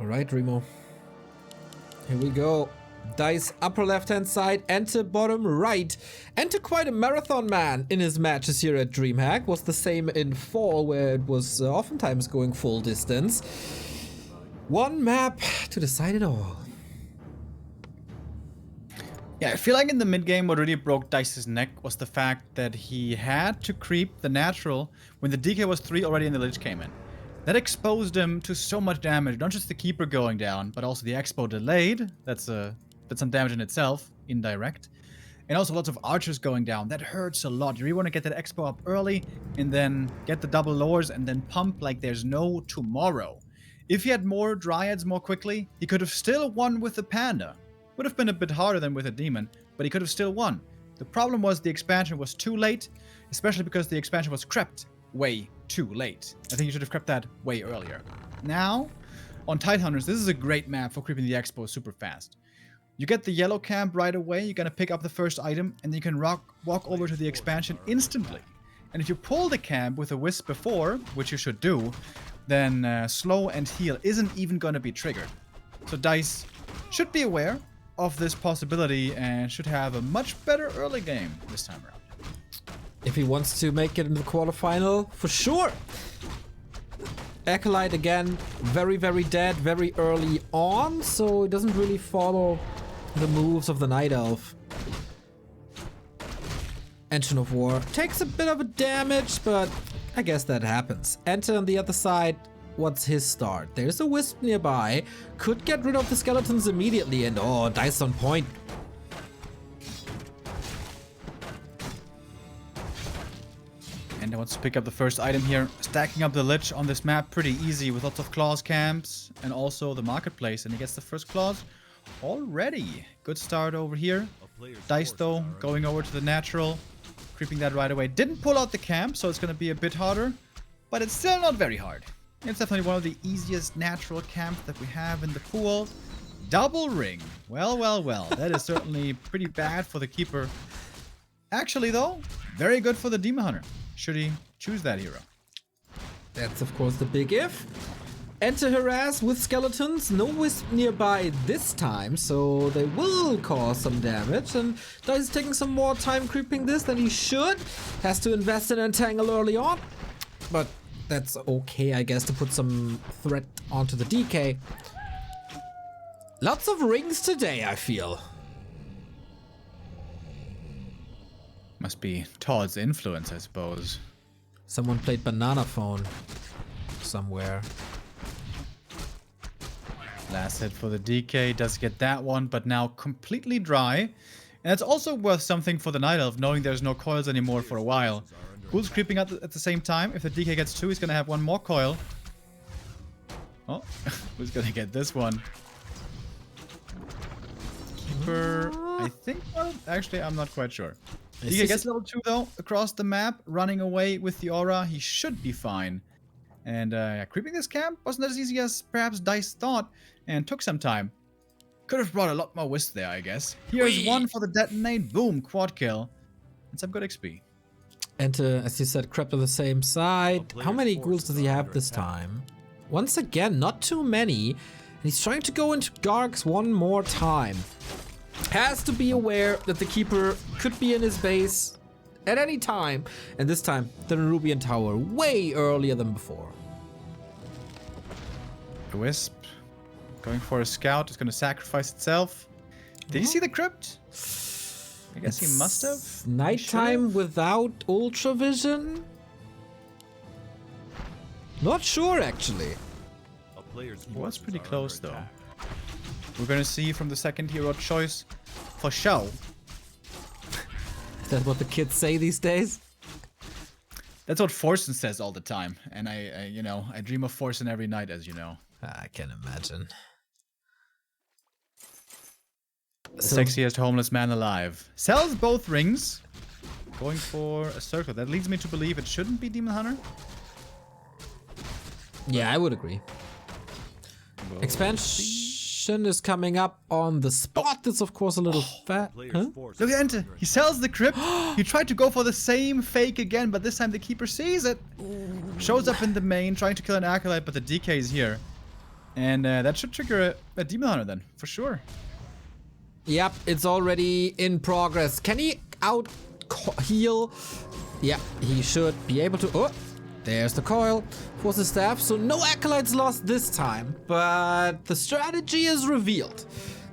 All right, Remo. Here we go. Dise upper left-hand side, EnTe bottom right. EnTe quite a marathon man in his matches here at DreamHack. Was the same in fall, where it was oftentimes going full distance. One map to decide it all. Yeah, I feel like in the mid game, what really broke Dice's neck was the fact that he had to creep the natural when the DK was 3 already and the Lich came in. That exposed him to so much damage, not just the Keeper going down, but also the Expo delayed. That's some damage in itself, indirect. And also lots of archers going down. That hurts a lot. You really want to get that Expo up early, and then get the double lowers, and then pump like there's no tomorrow. If he had more Dryads more quickly, he could have still won with the Panda. Would have been a bit harder than with a Demon, but he could have still won. The problem was the expansion was too late, especially because the expansion was crept way too late. I think you should have crept that way earlier. Now, on Tidehunters, this is a great map for creeping the Expo super fast. You get the yellow camp right away, you're gonna pick up the first item, and then you can walk over to the expansion instantly. And if you pull the camp with a Wisp before, which you should do, then slow and heal isn't even gonna be triggered. So Dise should be aware of this possibility and should have a much better early game this time around. If he wants to make it in the quarterfinal, for sure. Acolyte again, very, very dead, very early on, so it doesn't really follow the moves of the Night Elf. Engine of War takes a bit of a damage, but I guess that happens. EnTe on the other side, what's his start? There's a Wisp nearby, could get rid of the skeletons immediately, and oh, Dise on point. And wants to pick up the first item here. Stacking up the Lich on this map pretty easy with lots of claws camps and also the marketplace. And he gets the first claws already. Good start over here. Dise though, going over to the natural. Creeping that right away. Didn't pull out the camp, so it's going to be a bit harder. But it's still not very hard. It's definitely one of the easiest natural camps that we have in the pool. Double ring. Well, well, well. That is certainly pretty bad for the Keeper. Actually though, very good for the Demon Hunter. Should he choose that hero? That's of course the big if. EnTe harass with skeletons, no Wisp nearby this time, so they will cause some damage, and Dise is taking some more time creeping this than he should. Has to invest in Entangle early on, but that's okay, I guess, to put some threat onto the DK. Lots of rings today, I feel. Must be Todd's influence, I suppose. Someone played Banana Phone somewhere. Last hit for the DK, does get that one, but now completely dry. And it's also worth something for the Night Elf, knowing there's no coils anymore for a while. Ghoul's creeping up at the same time. If the DK gets 2, he's gonna have one more coil. Oh, who's gonna get this one? Keeper, I think, well, actually, I'm not quite sure. DK gets level 2 though, across the map, running away with the aura. He should be fine. And creeping this camp wasn't as easy as perhaps Dise thought, and took some time. Could have brought a lot more Wisp there, I guess. Here's one for the detonate. Boom, quad kill. And some good XP. And as you said, crept on the same side. How many ghouls does he have this time? Once again, not too many. And he's trying to go into Gargs one more time. Has to be aware that the Keeper could be in his base at any time. And this time, the Nerubian Tower way earlier than before. Wisp going for a scout. It's going to sacrifice itself. Did you see the crypt? I guess he must have. Nighttime without ultravision? Not sure, actually. A player's He was forces pretty are close, under though. attack. We're going to see from the second hero choice for show. Is that what the kids say these days? That's what Forsen says all the time. And I dream of Forsen every night, as you know. I can imagine. The sexiest homeless man alive. Sells both rings. Going for a circle. That leads me to believe it shouldn't be Demon Hunter. Yeah, I would agree. Expansion is coming up on the spot. It's of course a little fat. Player's Huh? forces Look at are EnTe. under He sells the crypt. He tried to go for the same fake again, but this time the keeper sees it. Shows up in the main, trying to kill an acolyte, but the DK is here. And that should trigger a Demon Hunter then, for sure. Yep, it's already in progress. Can he out heal? Yeah, he should be able to. Oh, there's the coil for the staff. So no acolytes lost this time, but the strategy is revealed.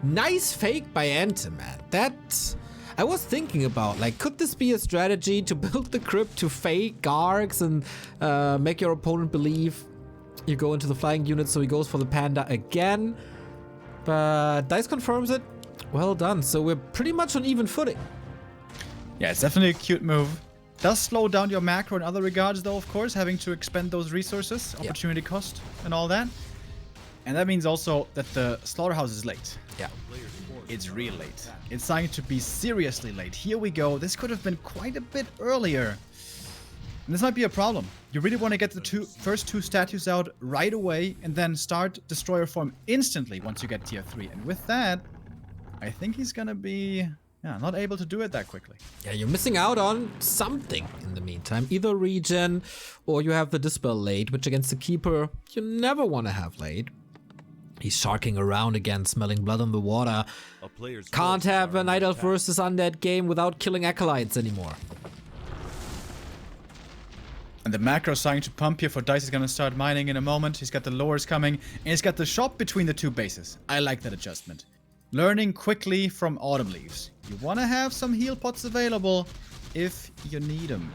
Nice fake by EnTe, man. That I was thinking about. Like, could this be a strategy to build the crypt to fake Gargs and make your opponent believe you go into the flying unit? So he goes for the panda again, but Dise confirms it. Well done. So we're pretty much on even footing. Yeah, it's definitely a cute move. Does slow down your macro in other regards, though, of course, having to expend those resources, opportunity cost, and all that. And that means also that the slaughterhouse is late. Yeah. It's real late. It's starting to be seriously late. Here we go. This could have been quite a bit earlier. And this might be a problem. You really want to get the first two statues out right away and then start Destroyer form instantly once you get tier 3. And with that, I think he's gonna be not able to do it that quickly. Yeah, you're missing out on something in the meantime. Either regen or you have the Dispel late, which against the Keeper, you never want to have late. He's sharking around again, smelling blood on the water. A player's Can't forces have are a Night under Elf attack. versus Undead game without killing Acolytes anymore. And the macro starting to pump here for Dise. Is gonna start mining in a moment. He's got the lowers coming, and he's got the shop between the two bases. I like that adjustment. Learning quickly from Autumn Leaves. You want to have some heal pots available if you need them.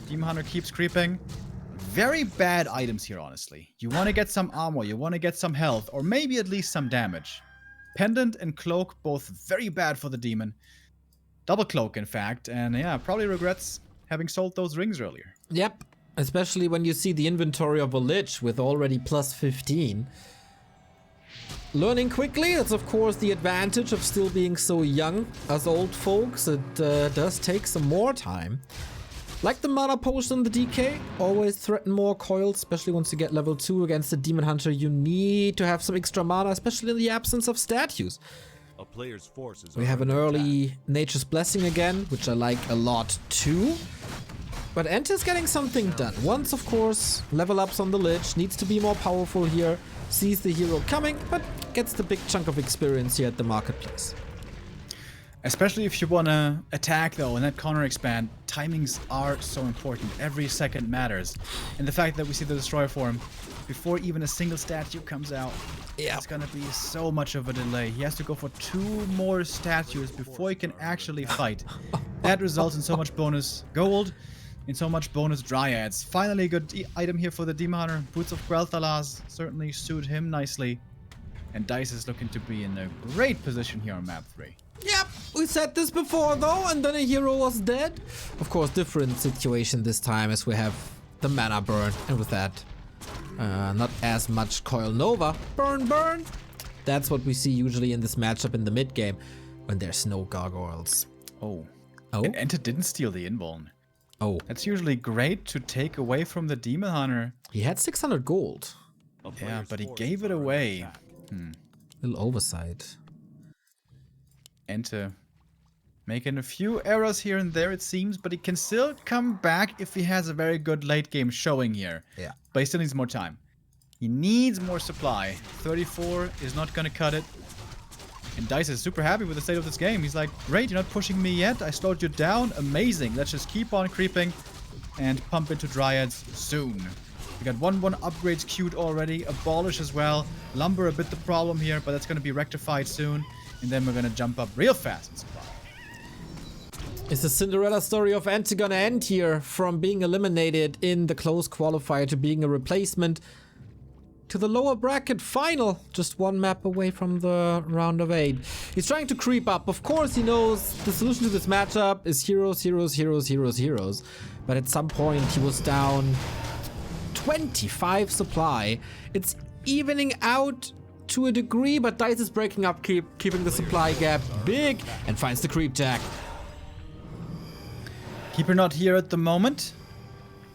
Demon Hunter keeps creeping. Very bad items here, honestly. You want to get some armor, you want to get some health, or maybe at least some damage. Pendant and Cloak, both very bad for the demon. Double Cloak, in fact, and yeah, probably regrets having sold those rings earlier. Yep, especially when you see the inventory of a Lich with already plus 15. Learning quickly, that's of course the advantage of still being so young as old folks. It does take some more time. Like the mana potion and the DK, always threaten more coils, especially once you get level 2 against the Demon Hunter. You need to have some extra mana, especially in the absence of statues. A player's forces We are have an under early attack. Nature's Blessing again, which I like a lot too. But EnTe's getting something done. Once, of course, level ups on the Lich, needs to be more powerful here, sees the hero coming, but gets the big chunk of experience here at the marketplace. Especially if you want to attack, though, and that corner expand, timings are so important. Every second matters. And the fact that we see the Destroyer form before even a single statue comes out, it's gonna be so much of a delay. He has to go for 2 more statues before he can actually fight. That results in so much bonus gold, in so much bonus dryads. Finally a good item here for the Demon Hunter. Boots of Quel'Thalas certainly suit him nicely. And Dise is looking to be in a great position here on map 3. Yep, we said this before though, and then a hero was dead. Of course, different situation this time as we have the mana burn, and with that, not as much Coil Nova. Burn, burn! That's what we see usually in this matchup in the mid game, when there's no gargoyles. Oh. Oh? And EnTe didn't steal the invuln. Oh, That's usually great to take away from the Demon Hunter. he had 600 gold. A Yeah, player's but he forces gave it are under away. attack. Little oversight. EnTe making a few errors here and there, it seems, but he can still come back if he has a very good late game showing here. Yeah. But he still needs more time. He needs more supply. 34 is not going to cut it. And Dise is super happy with the state of this game. He's like, great, you're not pushing me yet. I slowed you down. Amazing. Let's just keep on creeping and pump into Dryads soon. We got 1-1 upgrades queued already. Abolish as well. Lumber a bit the problem here, but that's going to be rectified soon. And then we're going to jump up real fast in supply. Is the Cinderella story of EnTe gonna end here, from being eliminated in the close qualifier to being a replacement to the lower bracket final, just one map away from the round of 8. He's trying to creep up. Of course, he knows the solution to this matchup is heroes, heroes, heroes, heroes, heroes. But at some point, he was down 25 supply. It's evening out to a degree, but Dise is breaking up, keeping the supply gap big, and finds the creep tag. Keeper not here at the moment.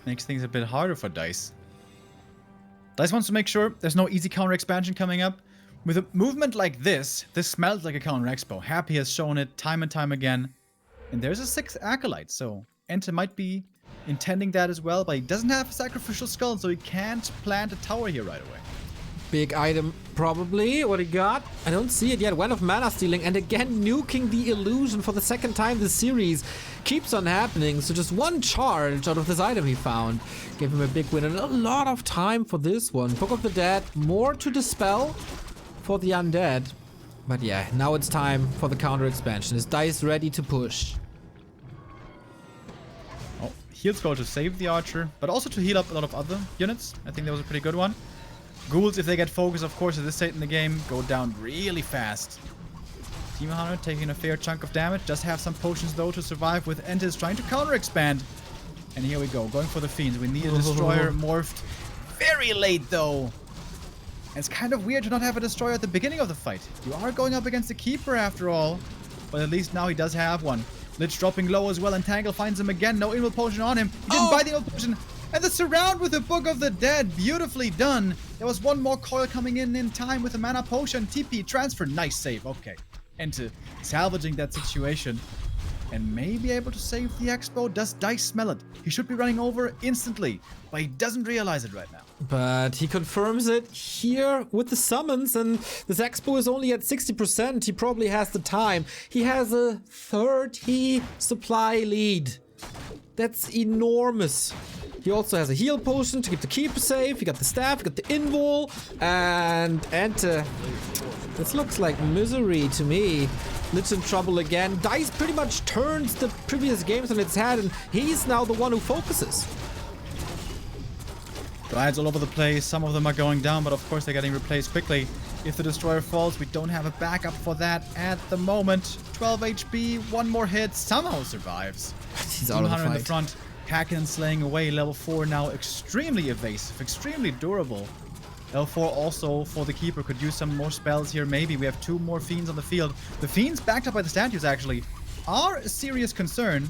Makes things a bit harder for Dise. Dise wants to make sure there's no easy counter expansion coming up. With a movement like this smells like a counter expo. Happy has shown it time and time again. And there's a 6th Acolyte, so EnTe might be intending that as well, but he doesn't have a Sacrificial Skull, so he can't plant a tower here right away. Big item, probably. What he got? I don't see it yet. One of mana stealing, and again nuking the illusion for the 2nd time this series. Keeps on happening, so just one charge out of this item he found gave him a big win, and a lot of time for this one. Book of the Dead, more to dispel for the undead. But yeah, now it's time for the counter expansion. Is Dise ready to push? Oh, heal scroll to save the archer, but also to heal up a lot of other units. I think that was a pretty good one. Ghouls, if they get focus, of course, at this state in the game, go down really fast. Demon Hunter taking a fair chunk of damage. Does have some potions, though, to survive, with EnTe is trying to counter-expand. And here we go, going for the Fiends. We need a Destroyer morphed very late, though. And it's kind of weird to not have a Destroyer at the beginning of the fight. You are going up against the Keeper, after all. But at least now he does have one. Lich dropping low as well, and Tangle finds him again. No Invul Potion on him. He didn't buy the Invul Potion. And the surround with the Book of the Dead, beautifully done. There was one more coil coming in time with a mana potion. TP transfer, nice save. Okay, EnTe salvaging that situation and may be able to save the expo. Does Dise smell it? He should be running over instantly, but he doesn't realize it right now. But he confirms it here with the summons, and this expo is only at 60%. He probably has the time. He has a 30 supply lead. That's enormous. He also has a heal potion to keep the keeper safe. He got the staff, he got the invul, and EnTe. This looks like misery to me. Lich in trouble again. Dise pretty much turns the previous games on its head, and he's now the one who focuses. Glides all over the place. Some of them are going down, but of course they're getting replaced quickly. If the Destroyer falls, we don't have a backup for that at the moment. 12 HP, one more hit, somehow survives. He's out of the fight. In the front, hacking and slaying away. Level 4 now extremely evasive, extremely durable. Level 4 also for the Keeper could use some more spells here. Maybe we have 2 more Fiends on the field. The Fiends, backed up by the statues actually, are a serious concern.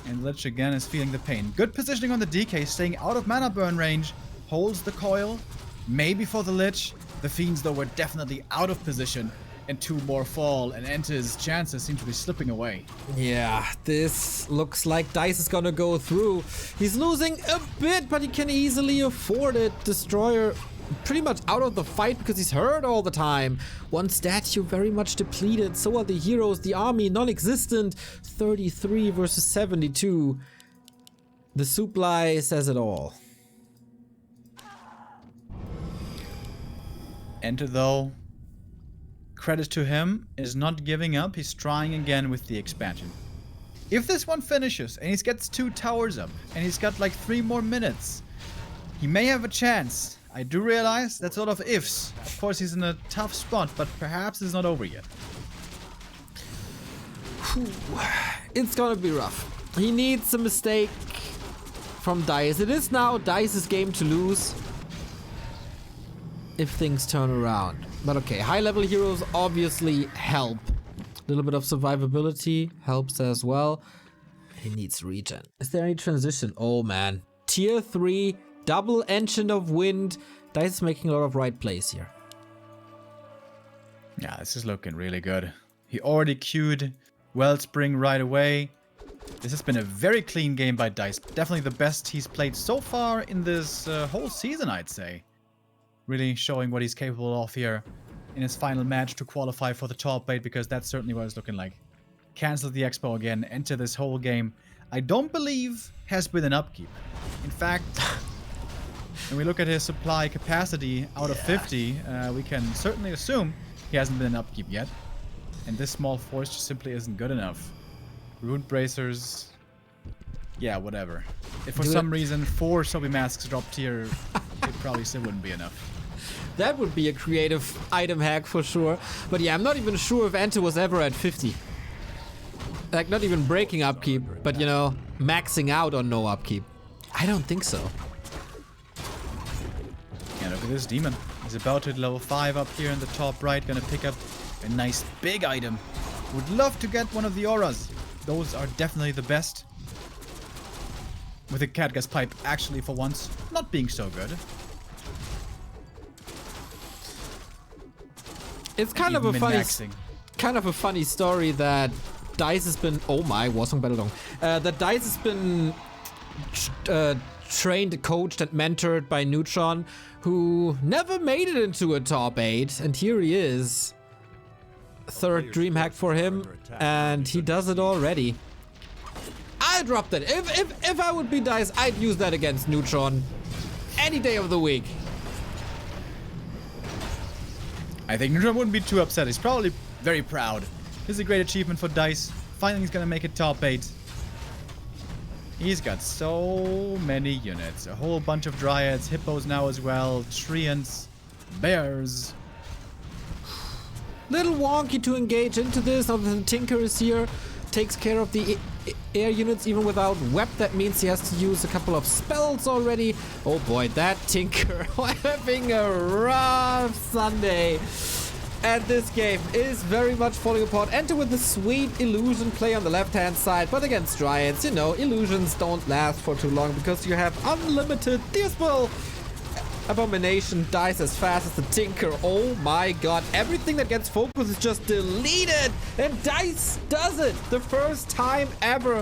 And Lich again is feeling the pain. Good positioning on the DK, staying out of mana burn range. Holds the coil, maybe for the Lich. The Fiends, though, were definitely out of position. And 2 more fall, and EnTe's chances seem to be slipping away. Yeah, this looks like Dise is gonna go through. He's losing a bit, but he can easily afford it. Destroyer pretty much out of the fight because he's hurt all the time. One statue very much depleted. So are the heroes. The army non-existent. 33 versus 72. The supply says it all. EnTe, though, credit to him, is not giving up. He's trying again with the expansion. If this one finishes and he gets 2 towers up and he's got like 3 more minutes, he may have a chance. I do realize that's a lot of ifs. Of course, he's in a tough spot, but perhaps it's not over yet. It's gonna be rough. He needs a mistake from Dise. It is now Dise's game to lose if things turn around. But okay, high-level heroes obviously help. A little bit of survivability helps as well. He needs regen. Is there any transition? Oh man. Tier 3, double Ancient of Wind. Dise is making a lot of right plays here. Yeah, this is looking really good. He already queued Wellspring right away. This has been a very clean game by Dise. Definitely the best he's played so far in this whole season, I'd say. Really showing what he's capable of here in his final match to qualify for the top 8, because that's certainly what it's looking like. Cancel the expo again, enter this whole game. I don't believe has been an upkeep. In fact, when we look at his supply capacity out of 50, we can certainly assume he hasn't been in upkeep yet. And this small force just simply isn't good enough. Rune bracers. Yeah, whatever. If for some reason 4 Soapy Masks dropped here, it probably still wouldn't be enough. That would be a creative item hack for sure. But yeah, I'm not even sure if EnTe was ever at 50. Like, not even breaking upkeep, but you know, maxing out on no upkeep. I don't think so. Yeah, look at this demon. He's about to hit level 5 up here in the top right. Gonna pick up a nice big item. Would love to get one of the auras. Those are definitely the best. With the Catgas pipe actually for once not being so good. It's kind of a funny story that Dise has been, oh my, Warsong Battle that Dise has been trained, coached, and mentored by Neutron, who never made it into a top 8, and here he is. Third DreamHack for him, and he does it already. I dropped it. If I would be Dise, I'd use that against Neutron any day of the week. I think Neutron wouldn't be too upset. He's probably very proud. This is a great achievement for Dise. Finally he's gonna make it top 8. He's got so many units. A whole bunch of Dryads, Hippos now as well, Treants, Bears. Little wonky to engage into this. Now that the Tinker is here, takes care of the air units even without Web. That means he has to use a couple of spells already. Oh boy, that Tinker having a rough Sunday. And this game is very much falling apart. EnTe with the sweet illusion play on the left-hand side, but against Dryads, you know, illusions don't last for too long because you have unlimited Dispel. Abomination dies as fast as the Tinker. Oh my god, everything that gets focus is just deleted, and Dise does it the first time ever